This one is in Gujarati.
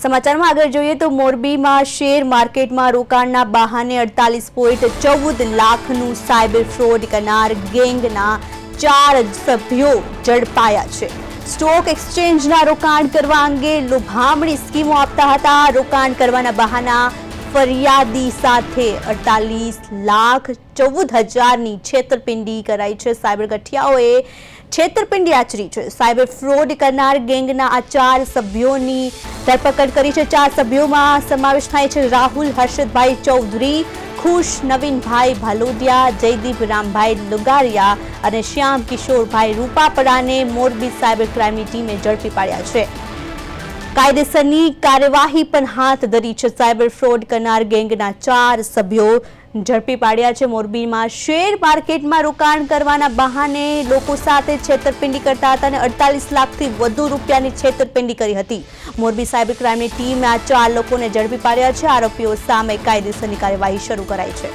સમાચારમાં આગળ જોઈએ તો મોરબીમાં શેર માર્કેટમાં રોકાણના બહાને 48.14 લાખનું સાયબર ફ્રોડ કરનાર ગેંગના 4 સભ્યો ઝડપાયા છે। સ્ટોક એક્સચેન્જના રોકાણ કરવા અંગે લોભામણી સ્કીમો આપતા હતા। રોકાણ કરવાના બહાના ફરિયાદી સાથે 48,14,000ની છેતરપિંડી કરાઈ છે। સાયબર ગઠિયાઓએ છેતરપિંડી આચરી છે। સાયબર ફ્રોડ કરનાર ગેંગના આ 4 સભ્યોની ધરપકડ કરી છે। 4 સભ્યોમાં સમાવેશ થાય છે રાહુલ હર્ષદભાઈ ચૌધરી, ખુશ નવીનભાઈ ભાલોડિયા, જયદીપ રામભાઈ લુગારિયા અને શ્યામ કિશોરભાઈ રૂપાપડાને મોરબી સાયબર ક્રાઇમની ટીમે ઝડપી પાડ્યા છે। કાયદેસરની કાર્યવાહી પણ હાથ ધરી છે। સાયબર ફ્રોડ કરનાર ગેંગના 4 સભ્યો ઝડપી પાડ્યા છે। મોરબીમાં શેર માર્કેટમાં રોકાણ કરવાના બહાને લોકો સાથે છેતરપિંડી કરતા હતા અને 48 લાખથી વધુ રૂપિયાની છેતરપિંડી કરી હતી। મોરબી સાયબર ક્રાઇમની ટીમે આ 4 લોકોને ઝડપી પાડ્યા છે। આરોપીઓ સામે કાયદેસરની કાર્યવાહી શરૂ કરાઈ છે।